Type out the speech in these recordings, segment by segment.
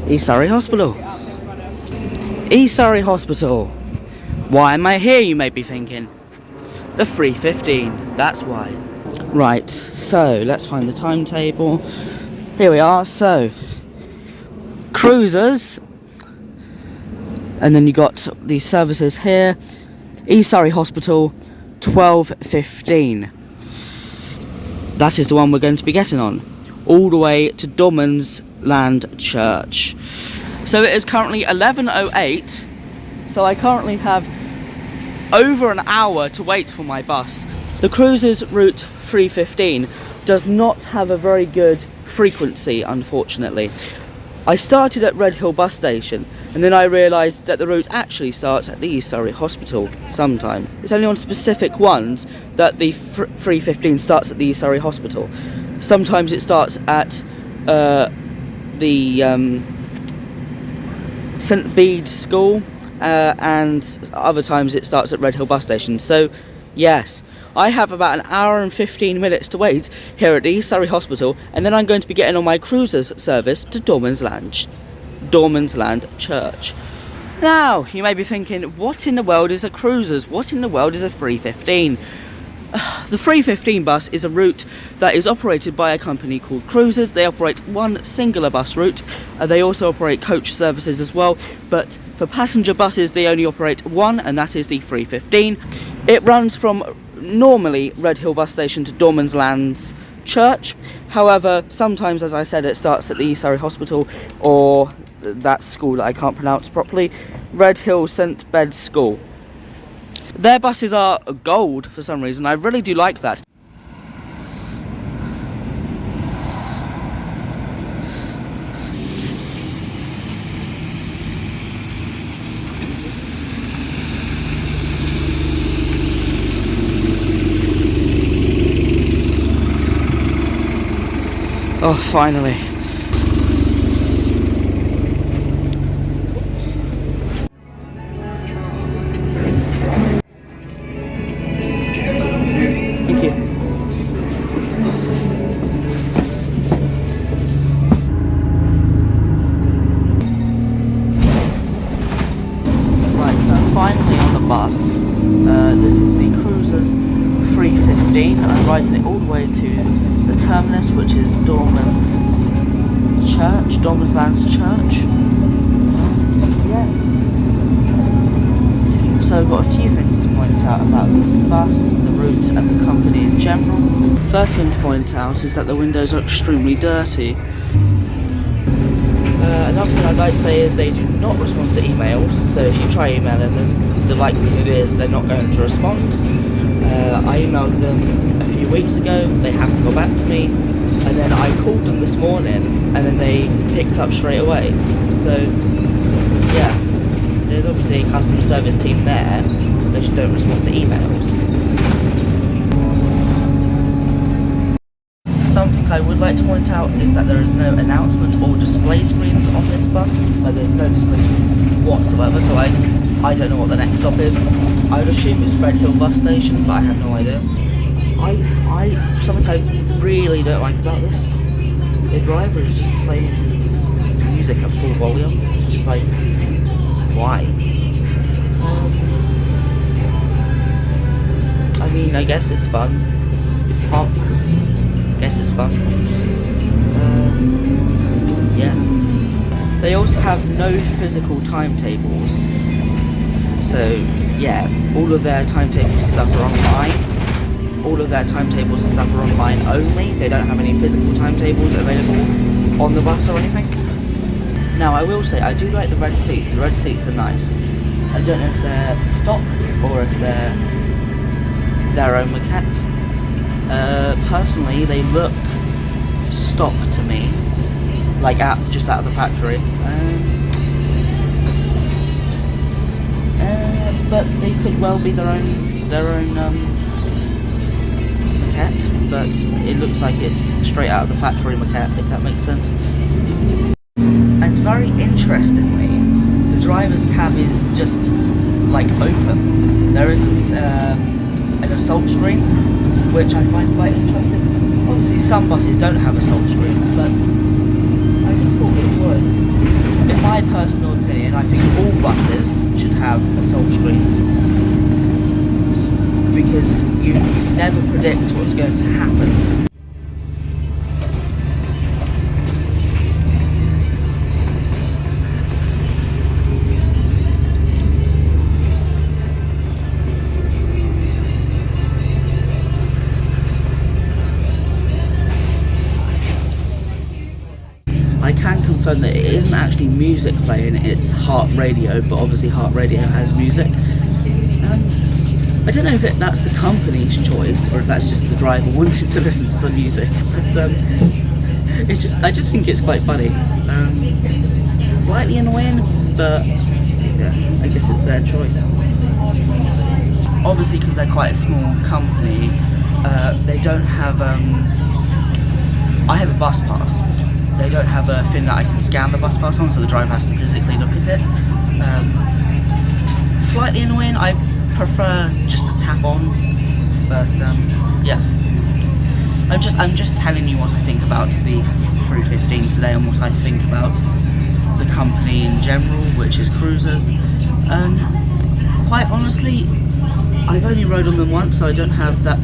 East Surrey Hospital. East Surrey Hospital. Why am I here, you may be thinking? The 3:15, that's why. Right, so let's find the timetable. Here we are, so cruisers, and then you got the services here. East Surrey Hospital, 12:15. That is the one we're going to be getting on, all the way to Dormansland Church. So it is currently 11:08, so I currently have over an hour to wait for my bus. The cruiser's route 3:15 does not have a very good frequency, unfortunately. I started at Redhill bus station, and then I realised that the route actually starts at the East Surrey Hospital sometime. It's only on specific ones that the 3:15 starts at the East Surrey Hospital. Sometimes it starts at the St Bede's School, and other times it starts at Redhill bus station. So yes, I have about an hour and 15 minutes to wait here at the East Surrey Hospital, and then I'm going to be getting on my cruiser's service to Dormansland Church. Now, you may be thinking, what in the world is a cruiser's? What in the world is a 3:15? The 3:15 bus is a route that is operated by a company called Cruisers. They operate one singular bus route. They also operate coach services as well, but for passenger buses they only operate one, and that is the 3:15. It runs from normally Redhill bus station to Dormansland Church. However, sometimes, as I said, it starts at the East Surrey Hospital, or that school that I can't pronounce properly, Redhill St Bede's School. Their buses are gold for some reason. I really do like that. Oh, finally. Thank you. Right, so I'm finally on the bus. This is the Cruiser's 3:15. I'm riding it all the way to the terminus, which is Dormansland's Church. Yes. So I've got a few things to point out about this bus, the route and the company in general. First thing to point out is that the windows are extremely dirty. Another thing I'd like to say is they do not respond to emails, so if you try emailing them, the likelihood is they're not going to respond. I emailed them a few weeks ago, they haven't got back to me, and then I called them this morning, and then they picked up straight away. So, yeah, there's obviously a customer service team there, they just don't respond to emails. Something I would like to point out is that there is no announcement or display screens on this bus. There's no display screens whatsoever, so I don't know what the next stop is. I would assume it's Redhill bus station, but I have no idea. Something I really don't like about this, the driver is just playing music at full volume. It's just like, why? I mean, I guess it's fun. It's pop. I guess it's fun. Yeah. They also have no physical timetables. So, yeah, all of their timetables and stuff are online. All of their timetables and stuff are online only. They don't have any physical timetables available on the bus or anything. Now, I will say, I do like the red seats. The red seats are nice. I don't know if they're stock or if they're their own maquette. Personally, they look stock to me, like just out of the factory. But they could well be their own maquette, but it looks like it's straight out of the factory maquette, if that makes sense. And very interestingly, the driver's cab is just like open. There isn't an assault screen, which I find quite interesting. Obviously some buses don't have assault screens, but I just thought it would. my personal opinion, I think all buses should have assault screens, because you can never predict what's going to happen. I can confirm that it isn't actually music playing, it's heart radio, but obviously heart radio has music. I don't know if that's the company's choice or if that's just the driver wanted to listen to some music. But, I just think it's quite funny. Slightly annoying, but yeah, I guess it's their choice. Obviously, because they're quite a small company, they don't have. I have a bus pass. They don't have a thing that I can scan the bus pass on, so the driver has to physically look at it. Slightly annoying. I prefer just to tap on, but yeah. I'm just telling you what I think about the 315 today and what I think about the company in general, which is cruisers. Quite honestly, I've only rode on them once, so I don't have a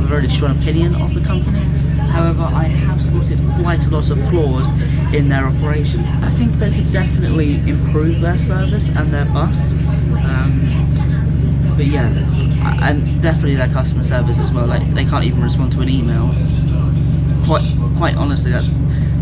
very strong opinion of the company. However, I have spotted quite a lot of flaws in their operations. I think they could definitely improve their service and their bus. But yeah, and definitely their customer service as well. Like, they can't even respond to an email. Quite honestly, that's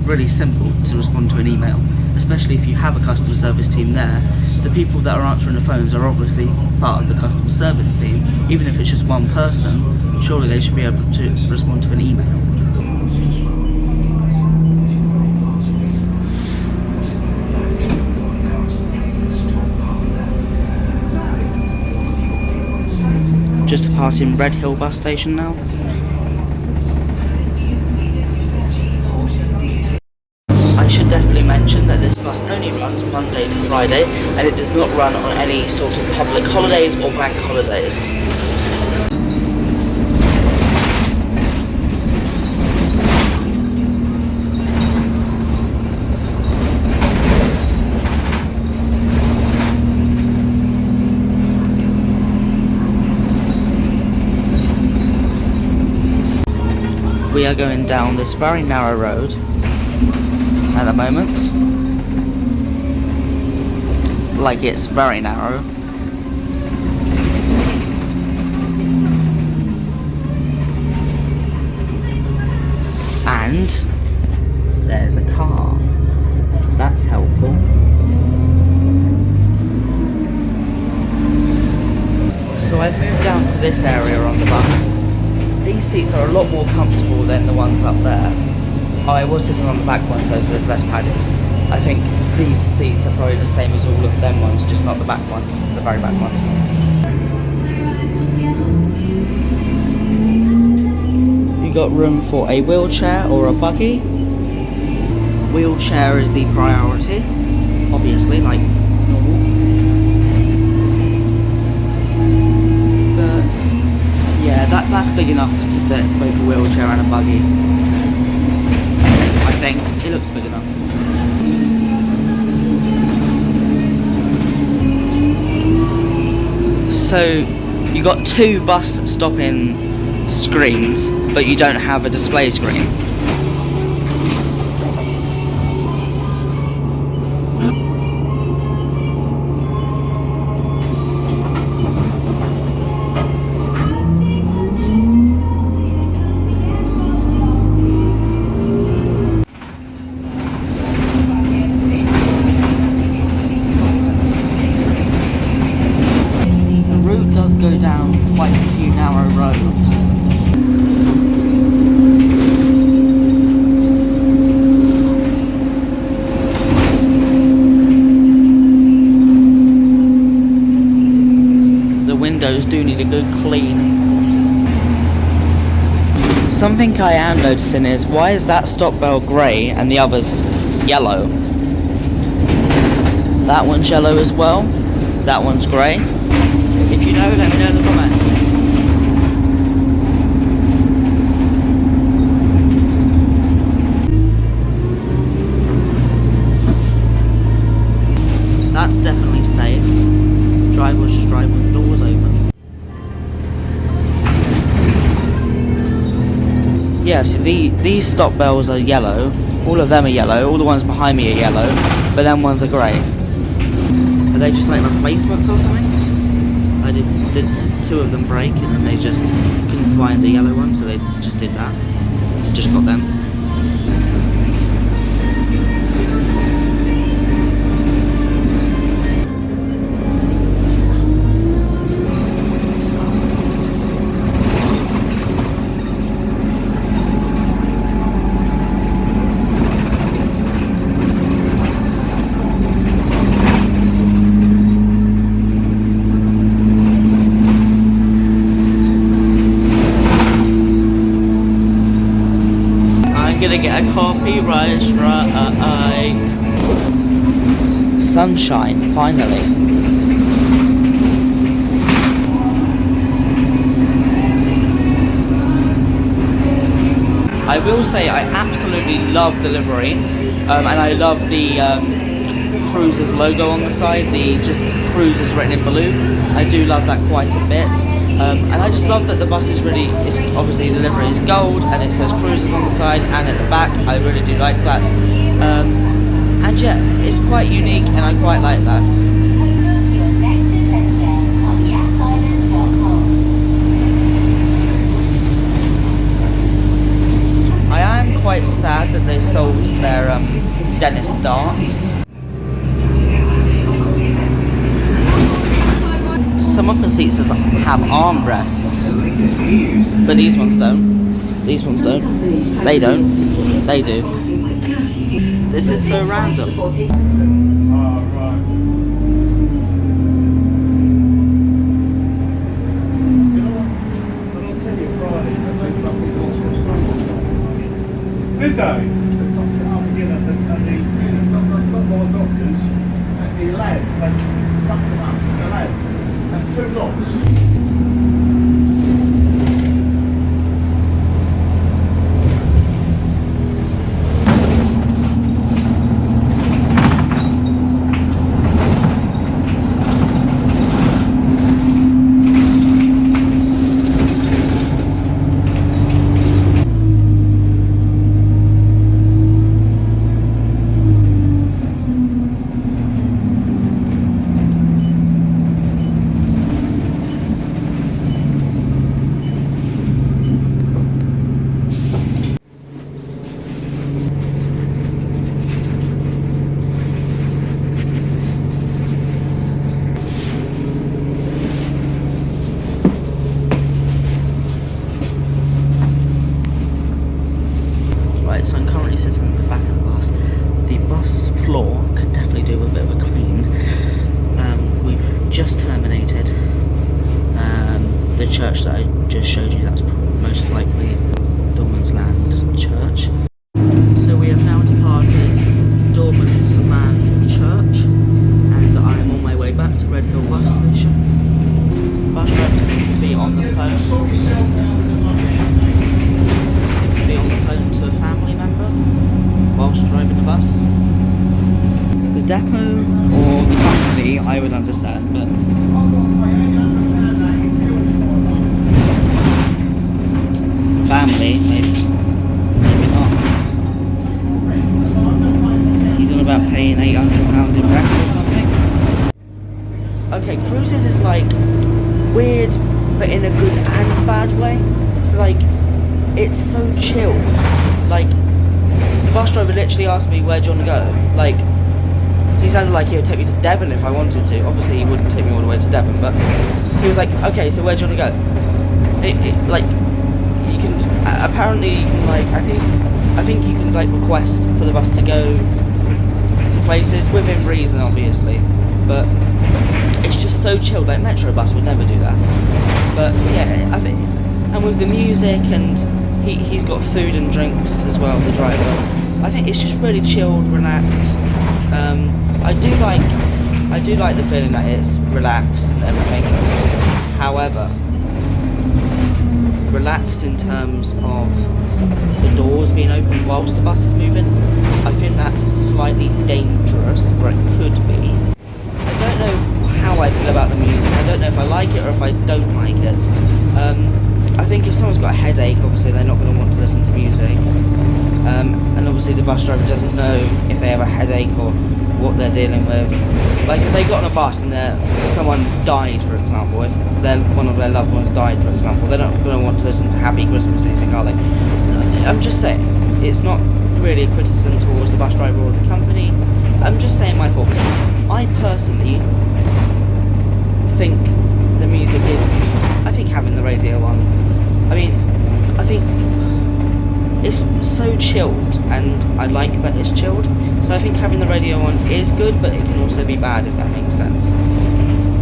really simple to respond to an email, especially if you have a customer service team there. The people that are answering the phones are obviously part of the customer service team. Even if it's just one person, surely they should be able to respond to an email. Just departing Red Hill bus station now. I should definitely mention that this bus only runs Monday to Friday, and it does not run on any sort of public holidays or bank holidays. We are going down this very narrow road at the moment, like it's very narrow. And there's a car. That's helpful. So I've moved down to this area on the bus. These seats are a lot more comfortable than the ones up there. I was sitting on the back ones though, so there's less padding. I think these seats are probably the same as all of them ones, just not the back ones, the very back ones. You got room for a wheelchair or a buggy. Wheelchair is the priority, obviously, like normal. But yeah, that's big enough to fit both a wheelchair and a buggy. I think it looks big enough. So you got two bus stopping screens, but you don't have a display screen. Go down quite a few narrow roads. The windows do need a good clean. Something I am noticing is, why is that stop bell grey and the other's yellow? That one's yellow as well. That one's grey. If you know, let me know in the comments. see, these stop bells are yellow. All of them are yellow. All the ones behind me are yellow, but then ones are grey. Are they just like replacements or something? I did 2 of them break, and then they just couldn't find a yellow one, so they just did that. Just got them. Gonna get a copyright strike. Sunshine, finally. I will say I absolutely love the livery, and I love the Cruises logo on the side, the just Cruises written in blue. I do love that quite a bit. And I just love that the bus is really, obviously the livery is gold and it says Cruises on the side and at the back. I really do like that. And yeah, it's quite unique and I quite like that. I am quite sad that they sold their Dennis Dart. Some of the seats have armrests, but these ones don't. These ones don't. They don't. They do. This is so random. Did they? That's 2 lots. So I'm currently sitting at the back of the bus. The bus floor could definitely do with a bit of a clean. We've just terminated the church that I just showed you. That's most likely Dormansland Church. So we have now departed Dormansland Church and I'm on my way back to Red Hill bus station. The bus driver seems to be on the phone. On the phone to a family member whilst driving the bus. The depot or the company I would understand, but family maybe not. He's on about paying £800 in rent or something. Okay, Cruises is like weird but in a good and bad way. So like it's so chilled. Like the bus driver literally asked me, where do you want to go? Like he sounded like he would take me to Devon if I wanted to. Obviously he wouldn't take me all the way to Devon, but he was like, okay, so where do you want to go? Like you can apparently you can like I think you can like request for the bus to go to places within reason, obviously, but it's just so chilled. Like Metro bus would never do that. But yeah, I think, and with the music and he's got food and drinks as well, the driver. I think it's just really chilled, relaxed. I do like the feeling that it's relaxed and everything. However, relaxed in terms of the doors being open whilst the bus is moving, I think that's slightly dangerous, or it could be. I don't know how I feel about the music. I don't know if I like it or if I don't like it. I think if someone's got a headache, obviously they're not going to want to listen to music. And obviously the bus driver doesn't know if they have a headache or what they're dealing with. Like if they got on a bus and someone died, for example, if one of their loved ones died, for example, they're not going to want to listen to happy Christmas music, are they? I'm just saying, it's not really a criticism towards the bus driver or the company. I'm just saying my thoughts. I personally think the music I think having the radio on, I think it's so chilled, and I like that it's chilled, so I think having the radio on is good, but it can also be bad, if that makes sense.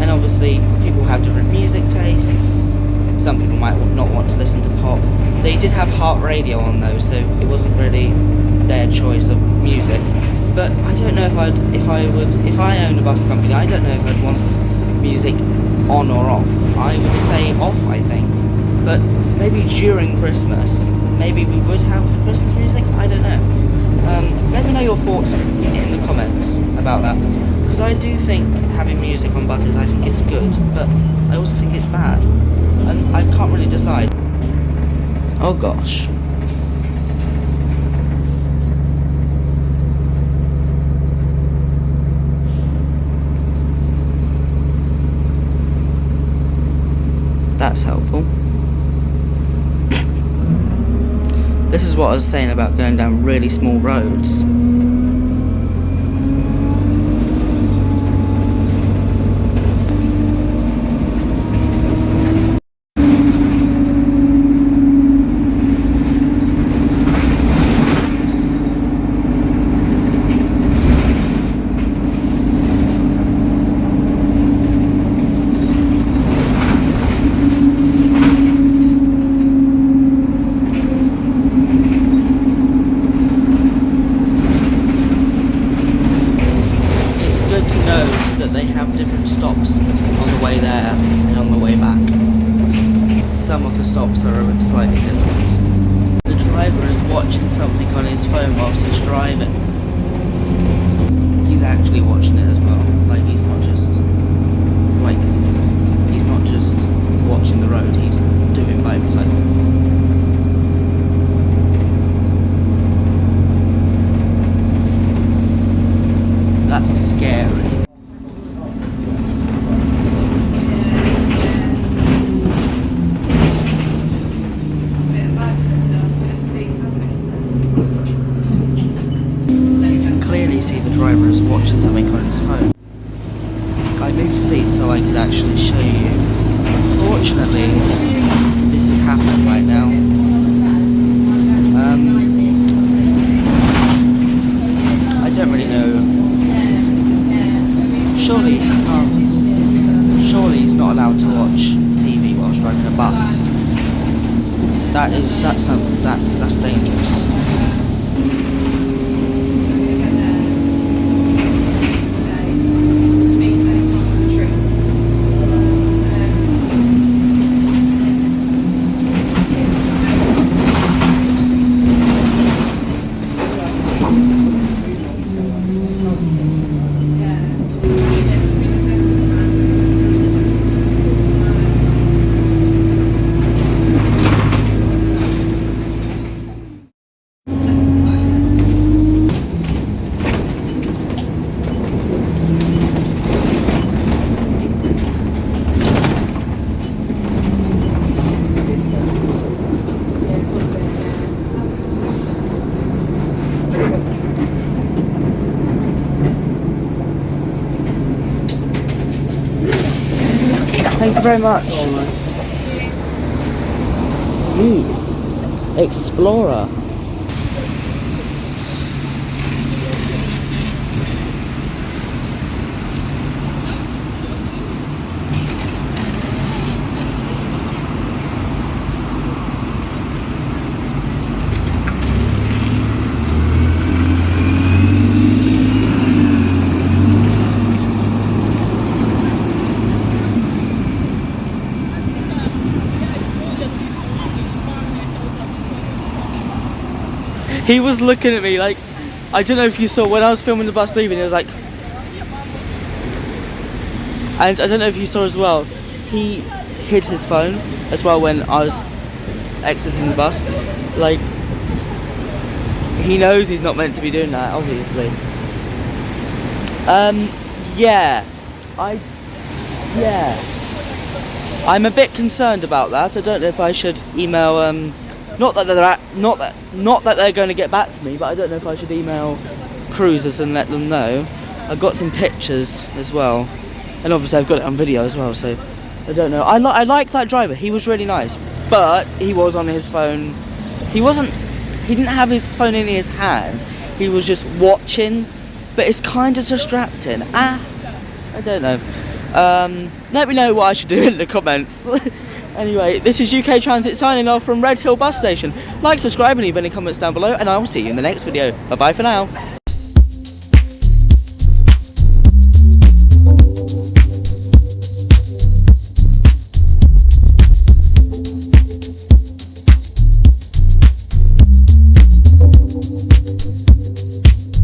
And obviously people have different music tastes. Some people might not want to listen to pop. They did have heart radio on though, so it wasn't really their choice of music. But I don't know if I own a bus company, I don't know if I'd want music on or off. I would say off, I think. But maybe during Christmas, maybe we would have Christmas music, I don't know. Let me know your thoughts in the comments about that. Because I do think having music on buses, I think it's good, but I also think it's bad. And I can't really decide. Oh gosh. That's helpful. This is what I was saying about going down really small roads. They have different stops on the way there and on the way back. Some of the stops are a bit slightly different. The driver is watching something on his phone whilst he's driving. He's actually watching it as well. Like he's not just watching the road, he's doing both. He's like, that's scary. See the driver is watching something on his phone. I moved seats so I could actually show you. Unfortunately, this is happening right now. I don't really know. Surely he's not allowed to watch TV whilst driving a bus. That's dangerous. Thank you very much. Ooh, Explorer. He was looking at me like, I don't know if you saw when I was filming the bus leaving, it was like, and I don't know if you saw as well, he hid his phone as well when I was exiting the bus. Like, he knows he's not meant to be doing that, obviously. Yeah. I'm a bit concerned about that. I don't know if I should email, not that they're going to get back to me, but I don't know if I should email cruisers and let them know. I've got some pictures as well, and obviously I've got it on video as well, so I don't know. I like that driver. He was really nice, but he was on his phone. He didn't have his phone in his hand. He was just watching, but it's kind of distracting. I don't know. Let me know what I should do in the comments. Anyway, this is UKTransit signing off from Red Hill bus station. Like, subscribe and leave any comments down below, and I will see you in the next video. Bye bye for now.